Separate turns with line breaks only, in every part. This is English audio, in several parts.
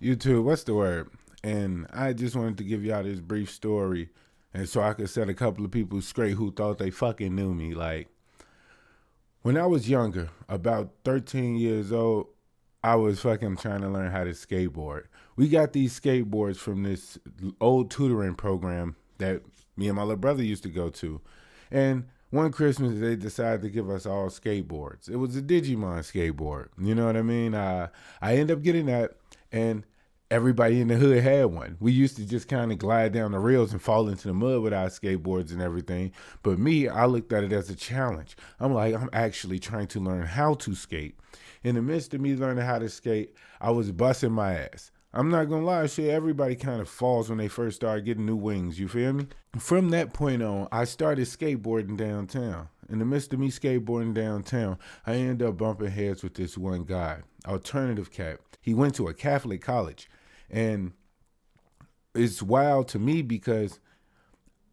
YouTube, what's the word? And I just wanted to give y'all this brief story, and so I could set a couple of people straight who thought they fucking knew me. Like when I was younger, about 13 years old, I was fucking trying to learn how to skateboard. We got these skateboards from this old tutoring program that me and my little brother used to go to, and one Christmas they decided to give us all skateboards. It was a Digimon skateboard. You know what I mean? I ended up getting that, and everybody in the hood had one. We used to just kind of glide down the rails and fall into the mud with our skateboards and everything. But me, I looked at it as a challenge. I'm like, I'm actually trying to learn how to skate. In the midst of me learning how to skate, I was busting my ass. I'm not gonna lie, shit, everybody kind of falls when they first start getting new wings, you feel me? From that point on, I started skateboarding downtown. In the midst of me skateboarding downtown, I ended up bumping heads with this one guy, alternative cat. He went to a Catholic college. And it's wild to me because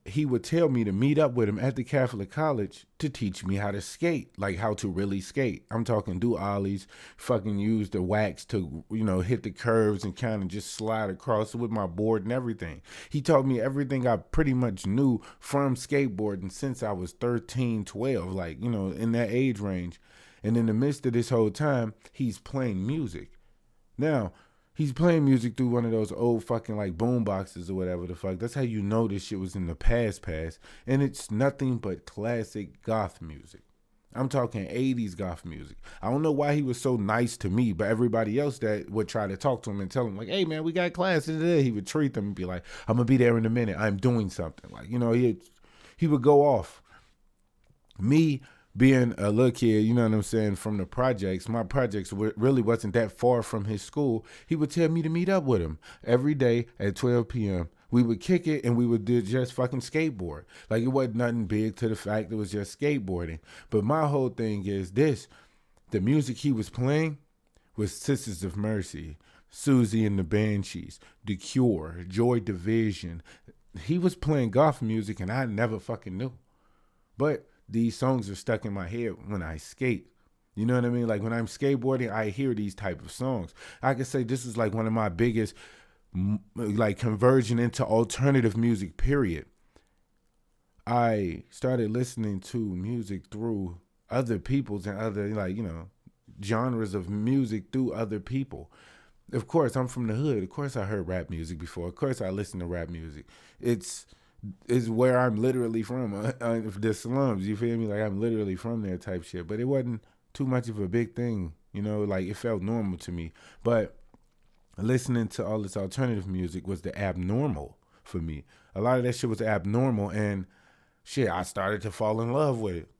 he would tell me to meet up with him at the Catholic college to teach me how to skate, like how to really skate. I'm talking do ollies, fucking use the wax to, hit the curves and kind of just slide across with my board and everything. He taught me everything I pretty much knew from skateboarding since I was 13, 12, like, in that age range. And in the midst of this whole time, he's playing music. Now, he's playing music through one of those old fucking like boom boxes or whatever the fuck. That's how you know this shit was in the past. And it's nothing but classic goth music. I'm talking 80s goth music. I don't know why he was so nice to me, but everybody else that would try to talk to him and tell him, like, hey man, we got class today, he would treat them and be like, I'm gonna be there in a minute. I'm doing something. Like, he would go off. Me being a little kid, you know what I'm saying, from the projects, my projects really wasn't that far from his school. He would tell me to meet up with him every day at 12 p.m. We would kick it and we would do just fucking skateboard. Like it wasn't nothing big to the fact it was just skateboarding. But my whole thing is this: the music he was playing was Sisters of Mercy, Susie and the Banshees, The Cure, Joy Division. He was playing goth music and I never fucking knew. But these songs are stuck in my head when I skate. You know what I mean? Like when I'm skateboarding, I hear these type of songs. I could say this is like one of my biggest like conversion into alternative music, period. I started listening to music through other people's and other genres of music through other people. Of course, I'm from the hood. Of course, I heard rap music before. Of course, I listen to rap music. It's is where I'm literally from, the slums. You feel me? Like I'm literally from there, type shit. But it wasn't too much of a big thing, Like it felt normal to me. But listening to all this alternative music was the abnormal for me. A lot of that shit was abnormal, and shit, I started to fall in love with it.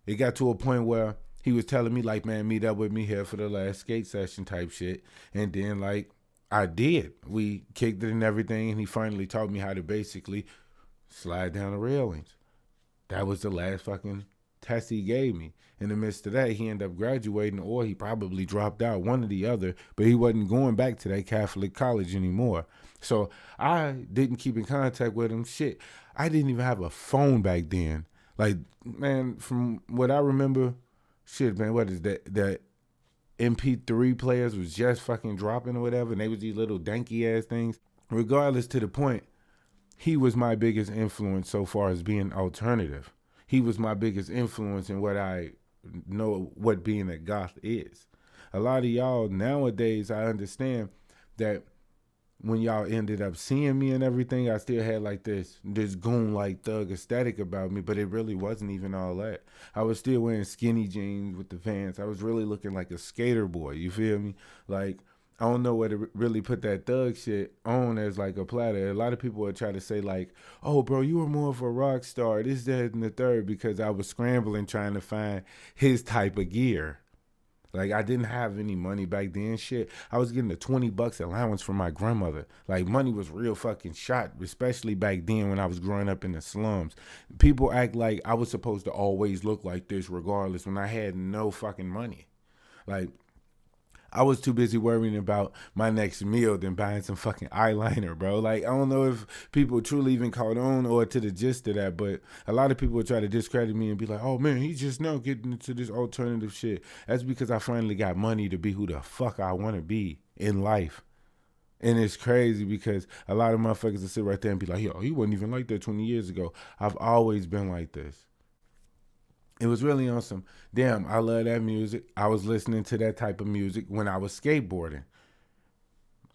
It got to a point where he was telling me like, man, meet up with me here for the last skate session type shit. And then like I did. We kicked it and everything, and he finally taught me how to basically slide down the railings. That was the last fucking test he gave me. In the midst of that, he ended up graduating, or he probably dropped out, one or the other, but he wasn't going back to that Catholic college anymore. So I didn't keep in contact with him. Shit, I didn't even have a phone back then. Like, man, from what I remember, shit, man, what is that? That MP3 players was just fucking dropping or whatever, and they was these little danky ass things. Regardless, to the point, he was my biggest influence so far as being alternative. He was my biggest influence in what I know what being a goth is. A lot of y'all nowadays, I understand that when y'all ended up seeing me and everything, I still had like this goon like thug aesthetic about me, but it really wasn't even all that. I was still wearing skinny jeans with the pants. I was really looking like a skater boy. You feel me? Like I don't know where to really put that thug shit on as like a platter. A lot of people would try to say like, "Oh, bro, you were more of a rock star. This, that, and the third," because I was scrambling trying to find his type of gear. Like I didn't have any money back then. Shit, I was getting a $20 allowance from my grandmother. Like money was real fucking shot, especially back then when I was growing up in the slums. People act like I was supposed to always look like this, regardless, when I had no fucking money. Like I was too busy worrying about my next meal than buying some fucking eyeliner, bro. Like, I don't know if people truly even caught on or to the gist of that, but a lot of people would try to discredit me and be like, oh man, he's just now getting into this alternative shit. That's because I finally got money to be who the fuck I want to be in life. And it's crazy because a lot of motherfuckers will sit right there and be like, yo, he wasn't even like that 20 years ago. I've always been like this. It was really awesome. Damn, I love that music. I was listening to that type of music when I was skateboarding.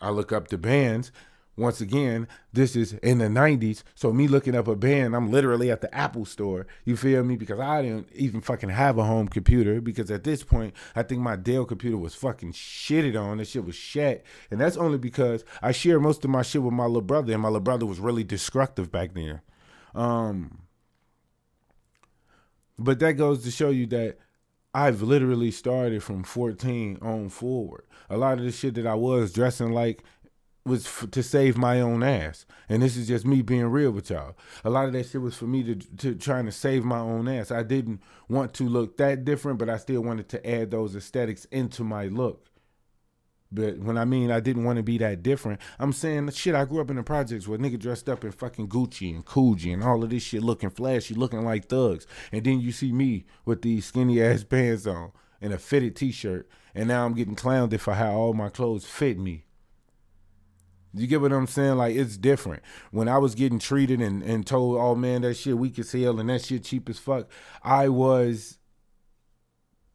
I look up the bands. Once again, this is in the 90s. So me looking up a band, I'm literally at the Apple store. You feel me? Because I didn't even fucking have a home computer. Because at this point, I think my Dell computer was fucking shitted on. That shit was shat. And that's only because I shared most of my shit with my little brother. And my little brother was really destructive back then. But that goes to show you that I've literally started from 14 on forward. A lot of the shit that I was dressing like was to save my own ass. And this is just me being real with y'all. A lot of that shit was for me to trying to save my own ass. I didn't want to look that different, but I still wanted to add those aesthetics into my look. But when I mean I didn't want to be that different, I'm saying shit, I grew up in the projects where nigga dressed up in fucking Gucci and Coogee and all of this shit looking flashy, looking like thugs. And then you see me with these skinny ass pants on and a fitted t-shirt. And now I'm getting clowned for how all my clothes fit me. You get what I'm saying? Like, it's different. When I was getting treated and told, oh man, that shit weak as hell and that shit cheap as fuck, I was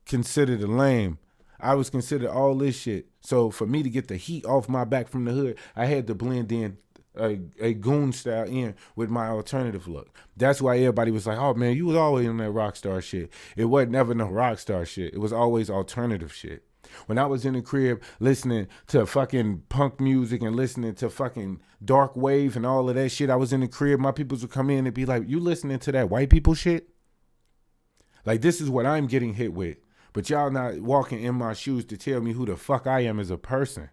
considered a lame. I was considered all this shit. So for me to get the heat off my back from the hood, I had to blend in a goon style in with my alternative look. That's why everybody was like, oh man, you was always on that rock star shit. It wasn't never no rock star shit. It was always alternative shit. When I was in the crib listening to fucking punk music and listening to fucking dark wave and all of that shit, I was in the crib, my peoples would come in and be like, you listening to that white people shit? Like, this is what I'm getting hit with. But y'all not walking in my shoes to tell me who the fuck I am as a person.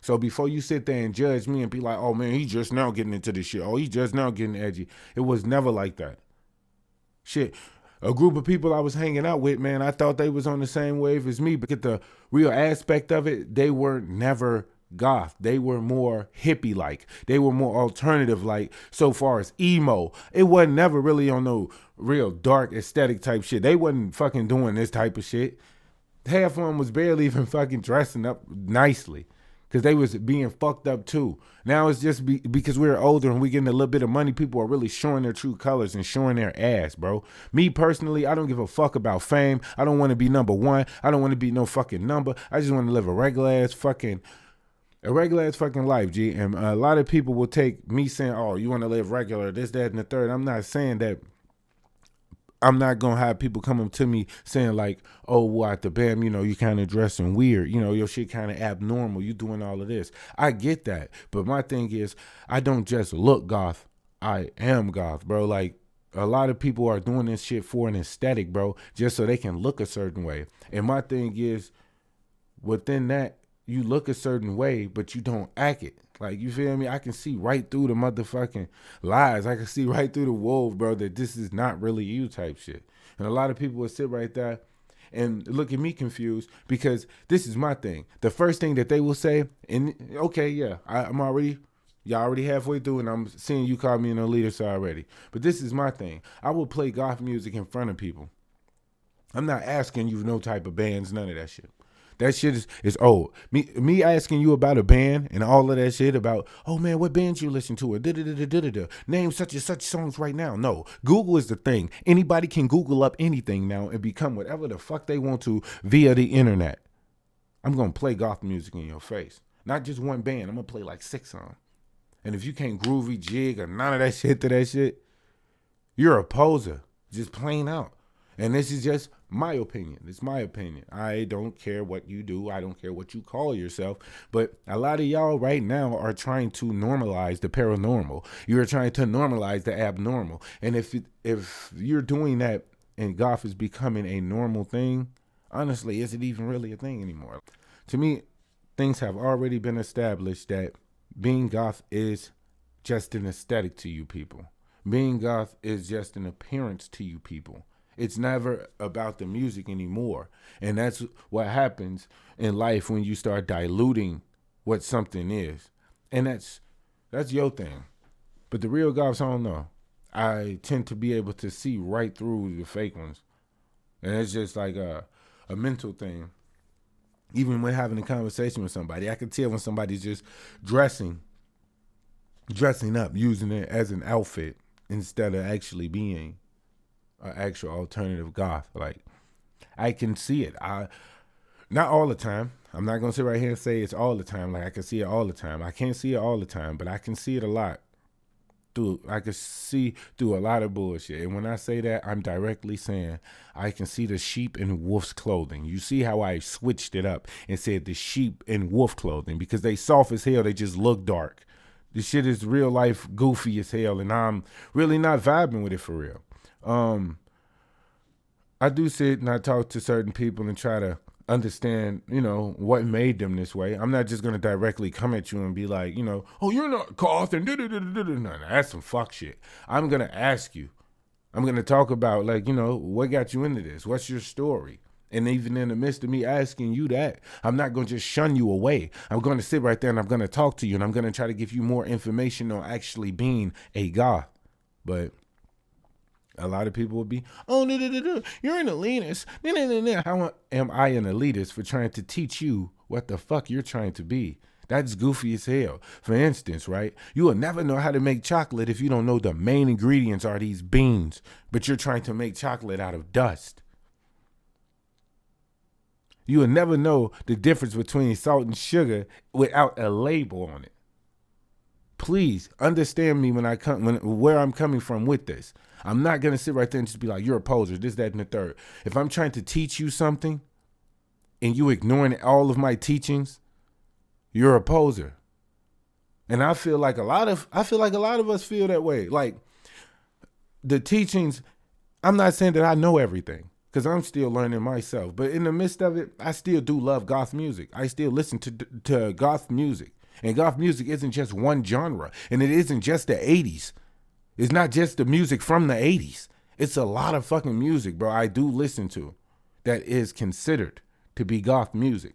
So before you sit there and judge me and be like, oh man, he just now getting into this shit. Oh, he just now getting edgy. It was never like that. Shit. A group of people I was hanging out with, man, I thought they was on the same wave as me. But get the real aspect of it, they were never goth. They were more hippie like. They were more alternative like. So far as emo, it wasn't never really on no real dark aesthetic type shit. They wasn't fucking doing this type of shit. Half of them was barely even fucking dressing up nicely because they was being fucked up too. Now it's just because we're older and we getting a little bit of money, people are really showing their true colors and showing their ass, bro. Me personally, I don't give a fuck about fame. I don't want to be number one. I don't want to be no fucking number. I just want to live a regular ass fucking life, G. And a lot of people will take me saying, oh, you want to live regular, this, that, and the third. I'm not saying that. I'm not going to have people come up to me saying like, oh, well, at the BAM, you kind of dressing weird. Your shit kind of abnormal. You doing all of this. I get that. But my thing is, I don't just look goth. I am goth, bro. Like, a lot of people are doing this shit for an aesthetic, bro, just so they can look a certain way. And my thing is, within that, you look a certain way, but you don't act it. Like, you feel me? I can see right through the motherfucking lies. I can see right through the wolf, bro, that this is not really you type shit. And a lot of people will sit right there and look at me confused because this is my thing. The first thing that they will say, and okay, yeah, y'all already halfway through and I'm seeing you call me an elitist already. But this is my thing. I will play goth music in front of people. I'm not asking you no type of bands, none of that shit. That shit is old. Me asking you about a band and all of that shit about, oh man, what bands you listen to? Or name such and such songs right now. No, Google is the thing. Anybody can Google up anything now and become whatever the fuck they want to via the internet. I'm gonna play goth music in your face. Not just one band. I'm gonna play like 6 songs. And if you can't groovy jig or none of that shit to that shit, you're a poser. Just plain out. And this is just my opinion. It's my opinion. I don't care what you do. I don't care what you call yourself. But a lot of y'all right now are trying to normalize the paranormal. You're trying to normalize the abnormal. And if you're doing that and goth is becoming a normal thing, honestly, is it even really a thing anymore? To me, things have already been established that being goth is just an aesthetic to you people. Being goth is just an appearance to you people. It's never about the music anymore. And that's what happens in life when you start diluting what something is. And that's your thing. But the real goths, I don't know. I tend to be able to see right through the fake ones. And it's just like a mental thing. Even when having a conversation with somebody, I can tell when somebody's just dressing up, using it as an outfit instead of actually being an actual alternative goth. Like, I can see it. Not all the time. I'm not gonna sit right here and say it's all the time. Like, I can see it all the time. I can't see it all the time, but I can see it a lot. I can see through a lot of bullshit. And when I say that, I'm directly saying I can see the sheep in wolf's clothing. You see how I switched it up and said the sheep in wolf clothing because they soft as hell. They just look dark. This shit is real life goofy as hell, and I'm really not vibing with it for real. I do sit and I talk to certain people and try to understand, what made them this way. I'm not just gonna directly come at you and be like, oh, you're not goth and no, that's some fuck shit. I'm gonna ask you. I'm gonna talk about like, what got you into this? What's your story? And even in the midst of me asking you that, I'm not going to just shun you away. I'm going to sit right there and I'm going to talk to you and I'm going to try to give you more information on actually being a goth. But a lot of people would be, oh, you're an elitist. How am I an elitist for trying to teach you what the fuck you're trying to be? That's goofy as hell. For instance, right? You will never know how to make chocolate if you don't know the main ingredients are these beans, but you're trying to make chocolate out of dust. You will never know the difference between salt and sugar without a label on it. Please understand me where I'm coming from with this. I'm not going to sit right there and just be like, you're a poser, this, that, and the third. If I'm trying to teach you something and you ignoring all of my teachings, you're a poser. And I feel like a lot of us feel that way. Like the teachings, I'm not saying that I know everything because I'm still learning myself. But in the midst of it, I still do love goth music. I still listen to goth music. And goth music isn't just one genre. And it isn't just the 80s. It's not just the music from the 80s. It's a lot of fucking music, bro, I do listen to that is considered to be goth music.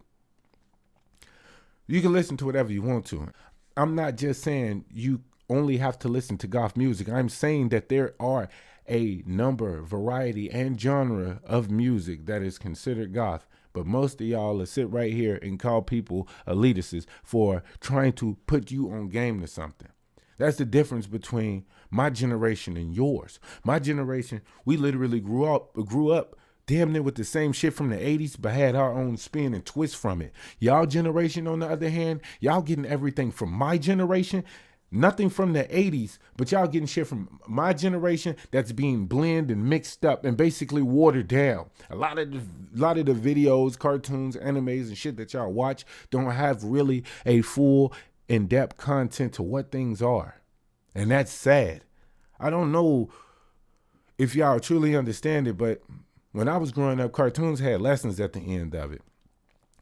You can listen to whatever you want to. I'm not just saying you only have to listen to goth music. I'm saying that there are a number, variety, and genre of music that is considered goth. But most of y'all will sit right here and call people elitists for trying to put you on game to something. That's the difference between my generation and yours. My generation, we literally grew up damn near with the same shit from the 80s, but had our own spin and twist from it. Y'all generation, on the other hand, y'all getting everything from my generation. Nothing from the 80s, but y'all getting shit from my generation that's being blended and mixed up and basically watered down. A lot of the videos, cartoons, animes, and shit that y'all watch don't have really a full, in-depth content to what things are. And that's sad. I don't know if y'all truly understand it, but when I was growing up, cartoons had lessons at the end of it.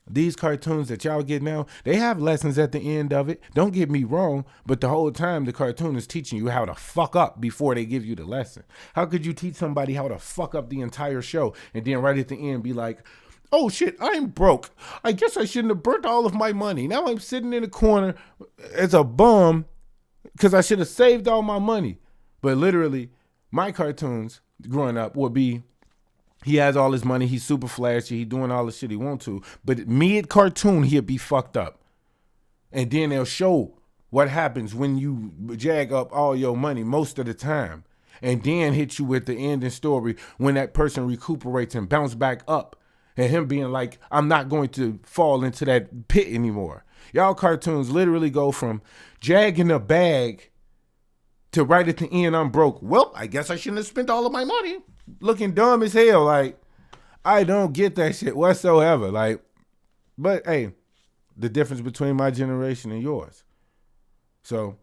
These cartoons that y'all get now, they have lessons at the end of it. Don't get me wrong, but the whole time the cartoon is teaching you how to fuck up before they give you the lesson. How could you teach somebody how to fuck up the entire show and then right at the end be like, oh shit, I'm broke. I guess I shouldn't have burnt all of my money. Now I'm sitting in a corner as a bum because I should have saved all my money. But literally, my cartoons growing up would be, he has all his money, he's super flashy, he doing all the shit he want to, but mid-cartoon, he'll be fucked up. And then they'll show what happens when you jag up all your money most of the time. And then hit you with the ending story when that person recuperates and bounce back up. And him being like, I'm not going to fall into that pit anymore. Y'all cartoons literally go from jagging a bag to right at the end, I'm broke. Well, I guess I shouldn't have spent all of my money. Looking dumb as hell. Like, I don't get that shit whatsoever. Like, but hey, the difference between my generation and yours. So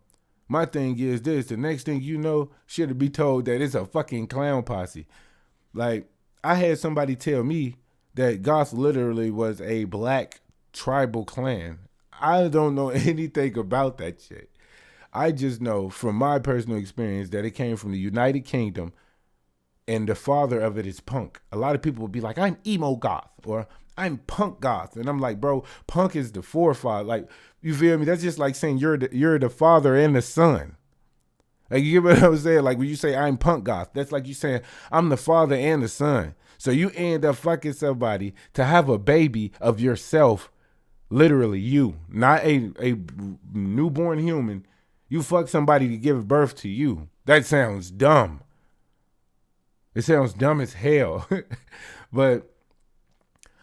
my thing is this, the next thing you know, should be told that it's a fucking clown posse. Like, I had somebody tell me that goth literally was a black tribal clan. I don't know anything about that shit. I just know from my personal experience that it came from the United Kingdom, and the father of it is punk. A lot of people will be like, I'm emo goth or I'm punk goth. And I'm like, bro, punk is the forefather. Like, you feel me? That's just like saying you're the father and the son. Like, you get what I'm saying? Like, when you say I'm punk goth, that's like you saying I'm the father and the son. So you end up fucking somebody to have a baby of yourself, literally you, not a newborn human. You fuck somebody to give birth to you. That sounds dumb. It sounds dumb as hell. But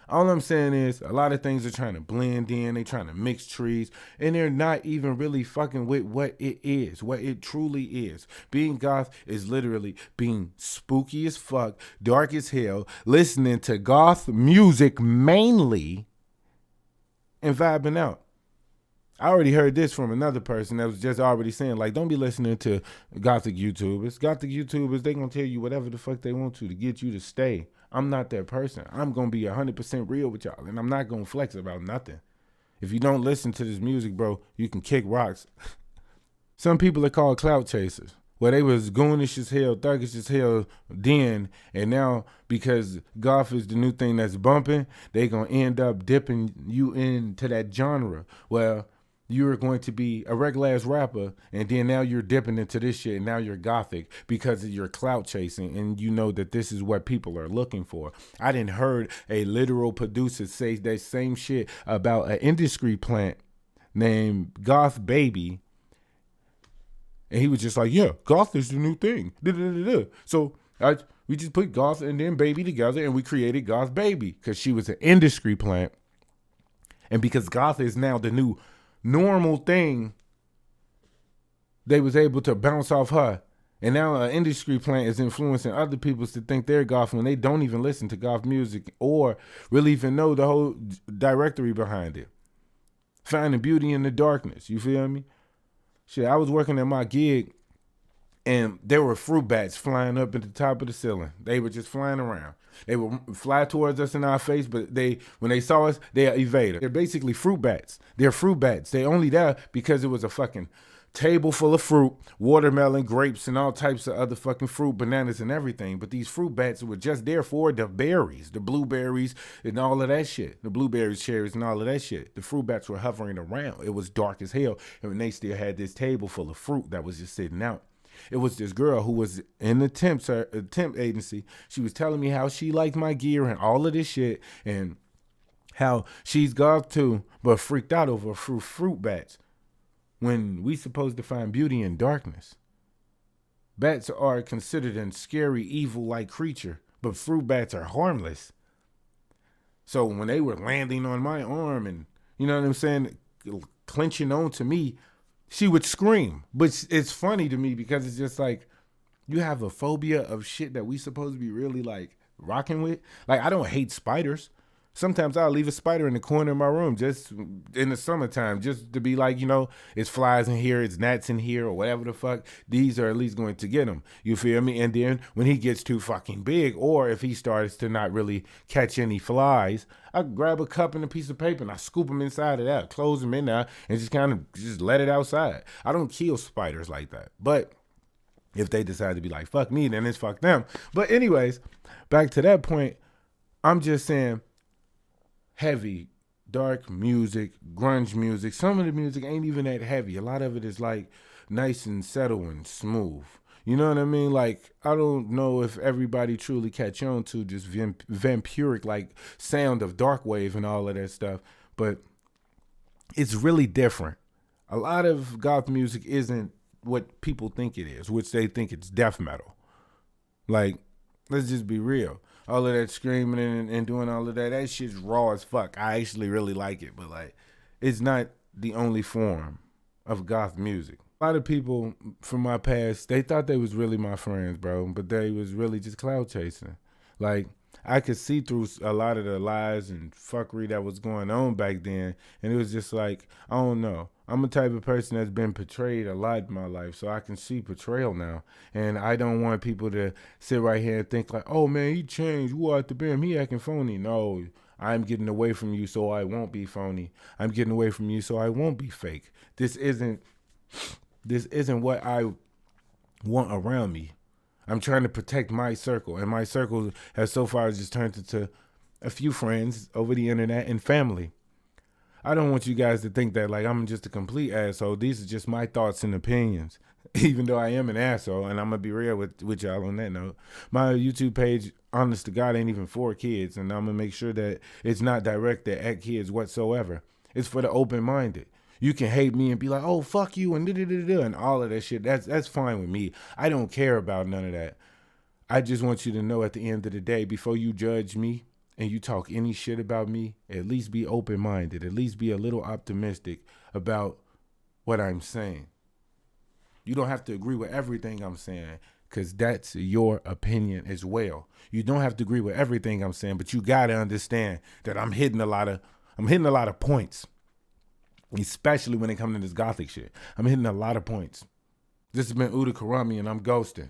all I'm saying is a lot of things are trying to blend in. They trying to mix trees. And they're not even really fucking with what it is, what it truly is. Being goth is literally being spooky as fuck, dark as hell, listening to goth music mainly, and vibing out. I already heard this from another person that was just already saying, like, don't be listening to gothic YouTubers. Gothic YouTubers, they gonna tell you whatever the fuck they want to get you to stay. I'm not that person. I'm gonna be 100% real with y'all, and I'm not gonna flex about nothing. If you don't listen to this music, bro, you can kick rocks. Some people are called clout chasers. Well, they was goonish as hell, thuggish as hell then, and now because goth is the new thing that's bumping, they gonna end up dipping you into that genre. Well, you're going to be a regular ass rapper, and then now you're dipping into this shit, and now you're gothic because of your clout chasing, and you know that this is what people are looking for. I didn't heard a literal producer say that same shit about an industry plant named Goth Baby, and he was just like, yeah, goth is the new thing. Da-da-da-da. So we just put goth and then baby together, and we created Goth Baby because she was an industry plant, and because goth is now the new normal thing, they was able to bounce off her. And now an industry plant is influencing other people to think they're goth when they don't even listen to goth music or really even know the whole directory behind it. Finding beauty in the darkness, you feel me? Shit, I was working at my gig and there were fruit bats flying up at the top of the ceiling. They were just flying around. They would fly towards us in our face, but when they saw us, they evaded. They're basically fruit bats. They're fruit bats. They only there because it was a fucking table full of fruit, watermelon, grapes, and all types of other fucking fruit, bananas and everything. But these fruit bats were just there for the berries, the blueberries and all of that shit. The blueberries, cherries, and all of that shit. The fruit bats were hovering around. It was dark as hell. And they still had this table full of fruit that was just sitting out. It was this girl who was in the temp agency. She was telling me how she liked my gear and all of this shit, and how she's goth too, but freaked out over fruit bats. When we supposed to find beauty in darkness. Bats are considered a scary, evil-like creature, but fruit bats are harmless. So when they were landing on my arm and, you know what I'm saying, clenching onto me, she would scream. But it's funny to me because it's just like, you have a phobia of shit that we supposed to be really like rocking with. Like, I don't hate spiders. Sometimes I'll leave a spider in the corner of my room just in the summertime, just to be like, you know, it's flies in here, it's gnats in here, or whatever the fuck. These are at least going to get him. You feel me? And then when he gets too fucking big, or if he starts to not really catch any flies, I grab a cup and a piece of paper and I scoop him inside of that, close him in there, and just kind of just let it outside. I don't kill spiders like that. But if they decide to be like, fuck me, then it's fuck them. But anyways, back to that point, I'm just saying, heavy, dark music, grunge music. Some of the music ain't even that heavy. A lot of it is like nice and subtle and smooth. You know what I mean? Like, I don't know if everybody truly catch on to just vampiric like sound of dark wave and all of that stuff, but it's really different. A lot of goth music isn't what people think it is, which they think it's death metal. Like, let's just be real. All of that screaming and doing all of that shit's raw as fuck. I actually really like it, but like, it's not the only form of goth music. A lot of people from my past, they thought they was really my friends, bro, but they was really just cloud chasing. Like, I could see through a lot of the lies and fuckery that was going on back then, and it was just like, I don't know. I'm a type of person that's been betrayed a lot in my life, so I can see betrayal now. And I don't want people to sit right here and think like, oh man, he changed. What the bam? He acting phony. No, I'm getting away from you so I won't be phony. I'm getting away from you so I won't be fake. This isn't what I want around me. I'm trying to protect my circle, and my circle has so far just turned into a few friends over the internet and family. I don't want you guys to think that like I'm just a complete asshole. These are just my thoughts and opinions, even though I am an asshole, and I'm gonna be real with y'all on that note. My YouTube page, honest to God, ain't even for kids. And I'm going to make sure that it's not directed at kids whatsoever. It's for the open-minded. You can hate me and be like, oh, fuck you, and da-da-da-da, and all of that shit. That's fine with me. I don't care about none of that. I just want you to know at the end of the day, before you judge me and you talk any shit about me, at least be open-minded. At least be a little optimistic about what I'm saying. You don't have to agree with everything I'm saying, because that's your opinion as well. You don't have to agree with everything I'm saying, but you gotta understand that I'm hitting a lot of points, especially when it comes to this gothic shit. I'm hitting a lot of points. This has been Uda Karami, and I'm ghosting.